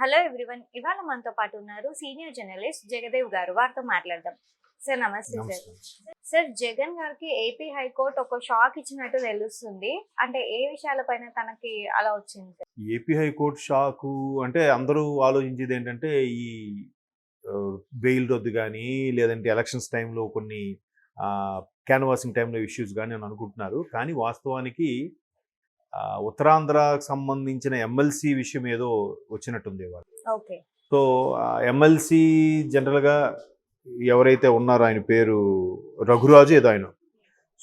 Hello everyone. ఇవాళ మనతో పాటు ఉన్నారు సీనియర్ జర్నలిస్ట్ జగదేవ్ గారు. వారితో మాట్లాడదాం. సార్ నమస్తే సార్. నమస్కారం. సార్ జగన్ గారికి ఏపీ హైకోర్టు ఒక షాక్ ఇచ్చినట్టు తెలుస్తుంది. అంటే ఏ విషయాలపైన తనకి అలా వచ్చింది సార్? ఏపీ హైకోర్టు షాకు అంటే అందరూ ఆలోచించేది ఏంటంటే ఈ బెయిల్ రద్దు కానీ లేదంటే ఎలక్షన్స్ టైంలో కొన్ని క్యాన్వాసింగ్ టైంలో ఇష్యూస్ కానీ అని అనుకుంటున్నారు. కానీ వాస్తవానికి ఉత్తరాంధ్రకు సంబంధించిన ఎమ్మెల్సీ విషయం ఏదో వచ్చినట్టుంది వాళ్ళు. ఓకే. సో ఎమ్మెల్సీ జనరల్గా ఎవరైతే ఉన్నారో ఆయన పేరు రఘురాజు ఏదో ఆయన.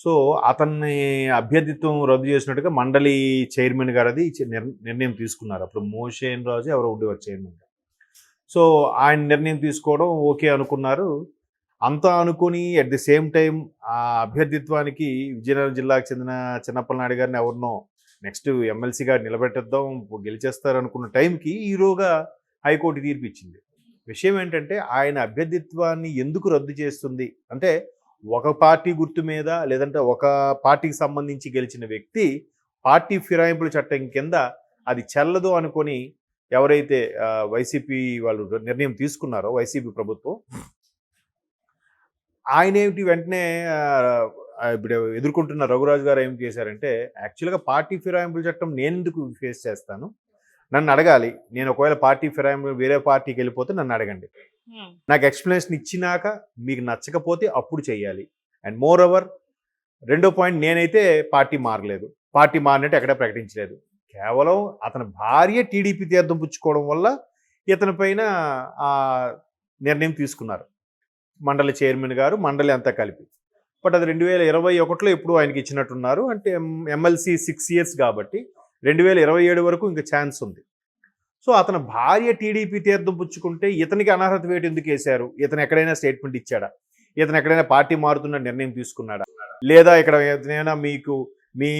సో అతన్ని అభ్యర్థిత్వం రద్దు చేసినట్టుగా మండలి చైర్మన్ గారు అది నిర్ణయం తీసుకున్నారు. అప్పుడు మోషేన్ రాజు ఎవరో ఉండేవారు చైర్మన్. సో ఆయన నిర్ణయం తీసుకోవడం ఓకే అనుకున్నారు. అంతా అనుకుని అట్ ది సేమ్ టైం ఆ అభ్యర్థిత్వానికి విజయనగరం జిల్లాకు చెందిన చిన్నప్పలనాయుడు గారిని ఎవరినో నెక్స్ట్ ఎమ్మెల్సీ గారు నిలబెట్టేద్దాం గెలిచేస్తారు అనుకున్న టైంకి ఈరోగా హైకోర్టు తీర్పు ఇచ్చింది. విషయం ఏంటంటే ఆయన అభ్యర్థిత్వాన్ని ఎందుకు రద్దు చేస్తుంది అంటే ఒక పార్టీ గుర్తు మీద లేదంటే ఒక పార్టీకి సంబంధించి గెలిచిన వ్యక్తి పార్టీ ఫిరాయింపుల చట్టం కింద అది చెల్లదు అనుకొని ఎవరైతే వైసీపీ వాళ్ళు నిర్ణయం తీసుకున్నారో వైసీపీ ప్రభుత్వం ఆయన ఏమిటి వెంటనే ఇప్పుడు ఎదుర్కొంటున్న రఘురాజు గారు ఏం చేశారంటే యాక్చువల్గా పార్టీ ఫిరాయింపుల చట్టం నేను ఎందుకు ఫేస్ చేస్తాను, నన్ను అడగాలి. నేను ఒకవేళ పార్టీ ఫిరాయింపు వేరే పార్టీకి వెళ్ళిపోతే నన్ను అడగండి, నాకు ఎక్స్ప్లెనేషన్ ఇచ్చినాక మీకు నచ్చకపోతే అప్పుడు చెయ్యాలి. అండ్ మోర్ ఓవర్ రెండో పాయింట్, నేనైతే పార్టీ మారలేదు, పార్టీ మారినట్టు ఎక్కడ ప్రకటించలేదు. కేవలం అతని భార్య టీడీపీ తీర్థం పుచ్చుకోవడం వల్ల ఇతని పైన ఆ నిర్ణయం తీసుకున్నారు మండలి చైర్మన్ గారు, మండలి అంతా కలిపి. బట్ అది 2021లో ఎప్పుడు ఆయనకి ఇచ్చినట్టున్నారు. అంటే ఎమ్మెల్సీ 6 years కాబట్టి 2027 వరకు ఇంకా ఛాన్స్ ఉంది. సో అతని భార్య టీడీపీ తీర్థం పుచ్చుకుంటే ఇతనికి అనర్హత వేటు ఎందుకు వేశారు? ఇతను ఎక్కడైనా స్టేట్మెంట్ ఇచ్చాడా? ఇతను ఎక్కడైనా పార్టీ మారుతున్న నిర్ణయం తీసుకున్నాడా? లేదా ఇక్కడ ఏదైనా మీకు మీ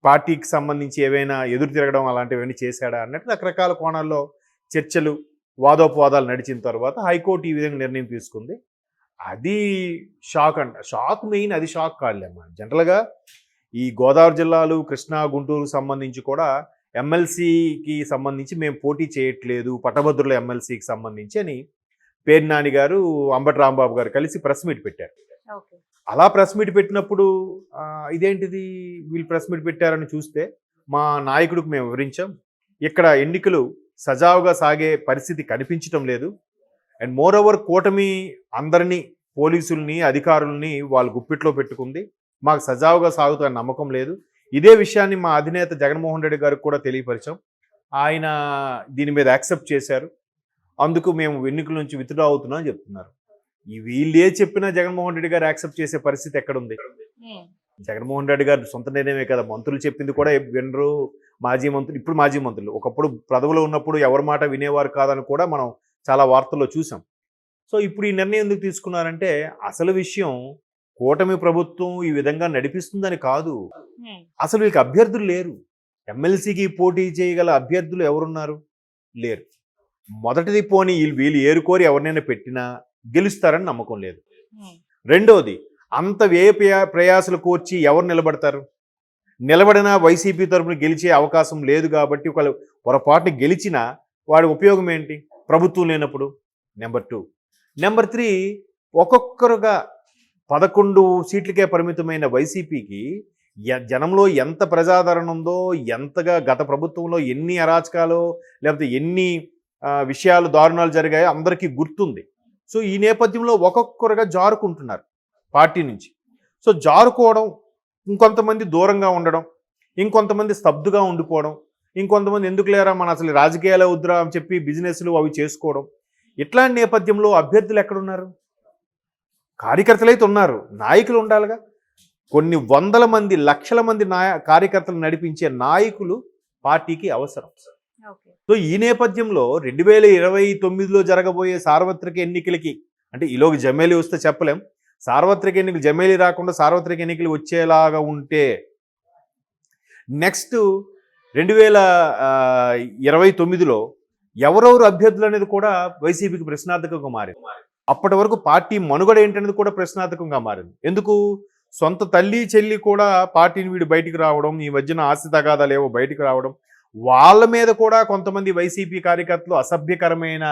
పార్టీకి సంబంధించి ఏవైనా ఎదురు తిరగడం అలాంటివన్నీ చేశాడా అన్నట్టు రకరకాల కోణాల్లో చర్చలు వాదోపవాదాలు నడిచిన తర్వాత హైకోర్టు ఈ విధంగా నిర్ణయం తీసుకుంది. అది షాక్ షాక్ మెయిన్ అది షాక్ కాదులేమ్మా. జనరల్గా ఈ గోదావరి జిల్లాలు కృష్ణా గుంటూరు సంబంధించి కూడా ఎమ్మెల్సీకి సంబంధించి మేము పోటీ చేయట్లేదు పట్టభద్రుల ఎమ్మెల్సీకి సంబంధించి అని పేరు నాని గారు అంబటి రాంబాబు గారు కలిసి ప్రెస్ మీట్ పెట్టారు. అలా ప్రెస్ మీట్ పెట్టినప్పుడు ఇదేంటిది వీళ్ళు ప్రెస్ మీట్ పెట్టారని చూస్తే మా నాయకుడికి మేము వివరించాం, ఇక్కడ ఎన్నికలు సజావుగా సాగే పరిస్థితి కనిపించటం లేదు. అండ్ మోర్ ఓవర్ కూటమి అందరినీ పోలీసుల్ని అధికారుల్ని వాళ్ళు గుప్పిట్లో పెట్టుకుంది, మాకు సజావుగా సాగుతున్న నమ్మకం లేదు. ఇదే విషయాన్ని మా అధినేత జగన్మోహన్ రెడ్డి గారికి కూడా తెలియపరిచాం, ఆయన దీని మీద యాక్సెప్ట్ చేశారు, అందుకు మేము ఎన్నికల నుంచి విత్డ్రా అవుతున్నాం అని చెప్తున్నారు. ఈ వీళ్ళే చెప్పినా జగన్మోహన్ రెడ్డి గారు యాక్సెప్ట్ చేసే పరిస్థితి ఎక్కడుంది? జగన్మోహన్ రెడ్డి గారు సొంత నిర్ణయమే కదా, మంత్రులు చెప్పింది కూడా వినరు. మాజీ మంత్రులు, ఇప్పుడు మాజీ మంత్రులు, ఒకప్పుడు పదవిలో ఉన్నప్పుడు ఎవరి మాట వినేవారు కాదని కూడా మనం చాలా వార్తల్లో చూసాం. సో ఇప్పుడు ఈ నిర్ణయం ఎందుకు తీసుకున్నారంటే అసలు విషయం కూటమి ప్రభుత్వం ఈ విధంగా నడిపిస్తుందని కాదు, అసలు వీళ్ళకి అభ్యర్థులు లేరు. ఎమ్మెల్సీకి పోటీ చేయగల అభ్యర్థులు ఎవరున్నారు? లేరు. మొదటిది పోనీ వీళ్ళు ఏరుకోరి ఎవరినైనా పెట్టినా గెలుస్తారని నమ్మకం లేదు. రెండోది, అంత వ్యయ ప్రయాసలు కోర్చి ఎవరు నిలబడతారు? నిలబడినా వైసీపీ తరఫున గెలిచే అవకాశం లేదు కాబట్టి ఒకవేళ పొరపాటుని గెలిచినా వాడి ఉపయోగం ఏంటి ప్రభుత్వం లేనప్పుడు? నెంబర్ 2. నెంబర్ 3, ఒక్కొక్కరుగా 11 సీట్లకే పరిమితమైన వైసీపీకి జనంలో ఎంత ప్రజాదరణ ఉందో, ఎంతగా గత ప్రభుత్వంలో ఎన్ని అరాచకాలు లేకపోతే ఎన్ని విషయాలు దారుణాలు జరిగాయో అందరికీ గుర్తుంది. సో ఈ నేపథ్యంలో ఒక్కొక్కరుగా జారుకుంటున్నారు పార్టీ నుంచి. సో జారుకోవడం, ఇంకొంతమంది దూరంగా ఉండడం, ఇంకొంతమంది స్తబ్దుగా ఉండిపోవడం, ఇంకొంతమంది ఎందుకు లేరా మన అసలు రాజకీయాలే వద్దురా అని చెప్పి బిజినెస్లు అవి చేసుకోవడం. ఇట్లాంటి నేపథ్యంలో అభ్యర్థులు ఎక్కడున్నారు? కార్యకర్తలు అయితే ఉన్నారు, నాయకులు ఉండాలిగా. కొన్ని వందల మంది లక్షల మంది కార్యకర్తలు నడిపించే నాయకులు పార్టీకి అవసరం. సో ఈ నేపథ్యంలో 2029లో జరగబోయే సార్వత్రిక ఎన్నికలకి, అంటే ఈలోకి జమేలి వస్తే చెప్పలేం, సార్వత్రిక ఎన్నికలు జమేలి రాకుండా సార్వత్రిక ఎన్నికలు వచ్చేలాగా ఉంటే నెక్స్ట్ 2029లో ఎవరెవరు అభ్యర్థులు అనేది కూడా వైసీపీకి ప్రశ్నార్థకంగా మారింది. అప్పటి వరకు పార్టీ మనుగడ ఏంటనేది కూడా ప్రశ్నార్థకంగా మారింది. ఎందుకు? సొంత తల్లి చెల్లి కూడా పార్టీని వీడి బయటికి రావడం, ఈ మధ్యన ఆస్తి తగాదాలు ఏవో బయటికి రావడం, వాళ్ళ మీద కూడా కొంతమంది వైసీపీ కార్యకర్తలు అసభ్యకరమైన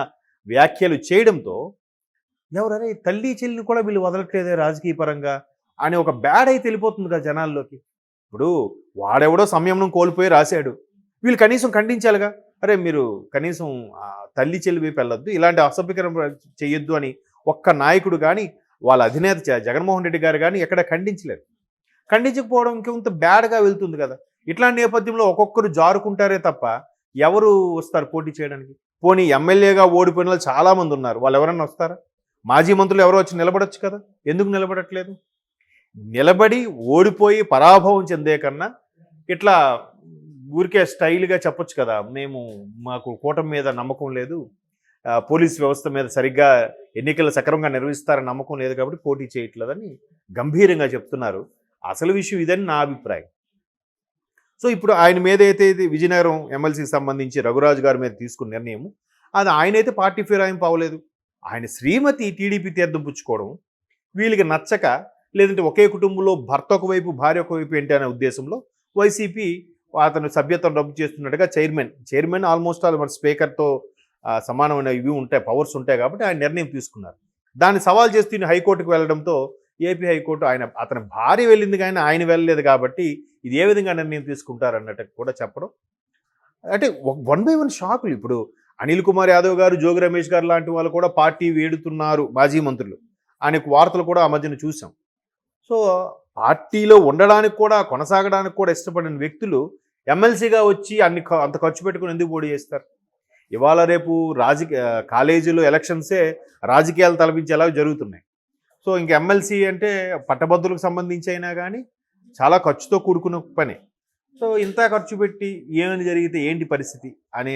వ్యాఖ్యలు చేయడంతో ఎవరనే తల్లి చెల్లిని కూడా వీళ్ళు వదలట్లేదే రాజకీయ పరంగా అని ఒక బ్యాడ్ అయితే వెళ్ళిపోతుంది కదా జనాల్లోకి. ఇప్పుడు వాడెవడో సంయమనం కోల్పోయి రాశాడు, వీళ్ళు కనీసం ఖండించాలిగా. అరే మీరు కనీసం తల్లి చెల్లి వైపు వెళ్ళొద్దు, ఇలాంటి అసభ్యకరం చెయ్యొద్దు అని ఒక్క నాయకుడు కానీ వాళ్ళ అధినేత జగన్మోహన్ రెడ్డి గారు కానీ ఎక్కడ ఖండించలేదు. ఖండించకపోవడం ఇంకొంత బ్యాడ్గా వెళ్తుంది కదా. ఇట్లాంటి నేపథ్యంలో ఒక్కొక్కరు జారుకుంటారే తప్ప ఎవరు వస్తారు పోటీ చేయడానికి? పోనీ ఎమ్మెల్యేగా ఓడిపోయిన వాళ్ళు చాలామంది ఉన్నారు, వాళ్ళు ఎవరన్నా వస్తారా? మాజీ మంత్రులు ఎవరో వచ్చి నిలబడొచ్చు కదా, ఎందుకు నిలబడట్లేదు? నిలబడి ఓడిపోయి పరాభవం చెందే కన్నా ఇట్లా ఊరికే స్టైల్గా చెప్పొచ్చు కదా, మాకు కూటమి మీద నమ్మకం లేదు, పోలీస్ వ్యవస్థ మీద సరిగ్గా ఎన్నికలు సక్రమంగా నిర్వహిస్తారని నమ్మకం లేదు కాబట్టి పోటీ చేయట్లేదని గంభీరంగా చెప్తున్నారు. అసలు విషయం ఇదని నా అభిప్రాయం. సో ఇప్పుడు ఆయన మీద అయితే ఇది విజయనగరం ఎమ్మెల్సీకి సంబంధించి రఘురాజు గారి మీద తీసుకున్న నిర్ణయం, అది ఆయనైతే పార్టీ ఫిరాయింపు అవ్వలేదు. ఆయన శ్రీమతి టీడీపీ తీర్థం పుచ్చుకోవడం వీళ్ళకి నచ్చక, లేదంటే ఒకే కుటుంబంలో భర్త ఒకవైపు భార్య ఒకవైపు ఏంటి అనే ఉద్దేశంలో వైసీపీ అతను సభ్యత్వం రద్దు చేస్తున్నట్టుగా చైర్మన్ ఆల్మోస్ట్ ఆల్ మన స్పీకర్తో సమానమైన ఇవి ఉంటాయి, పవర్స్ ఉంటాయి కాబట్టి ఆయన నిర్ణయం తీసుకున్నారు. దాన్ని సవాల్ చేస్తూ హైకోర్టుకు వెళ్ళడంతో ఏపీ హైకోర్టు అతని భార్య వెళ్ళింది కానీ ఆయన వెళ్ళలేదు కాబట్టి ఇది ఏ విధంగా నిర్ణయం తీసుకుంటారన్నట్టు కూడా చెప్పడం, అంటే 1 by 1 షాకులు. ఇప్పుడు అనిల్ కుమార్ యాదవ్ గారు, జోగి రమేష్ గారు లాంటి వాళ్ళు కూడా పార్టీ వేడుతున్నారు మాజీ మంత్రులు అనే వార్తలు కూడా ఆ మధ్యన చూసాం. సో పార్టీలో ఉండడానికి కూడా కొనసాగడానికి కూడా ఇష్టపడిన వ్యక్తులు ఎమ్మెల్సీగా వచ్చి అంత ఖర్చు పెట్టుకుని ఎందుకు పోటీ చేస్తారు? ఇవాళ రేపు కాలేజీలో ఎలక్షన్సే రాజకీయాలు తలపించేలా జరుగుతున్నాయి. సో ఇంక ఎమ్మెల్సీ అంటే పట్టభద్రులకు సంబంధించి అయినా కానీ చాలా ఖర్చుతో కూడుకున్న పని. సో ఇంత ఖర్చు పెట్టి ఏమైనా జరిగితే ఏంటి పరిస్థితి అనే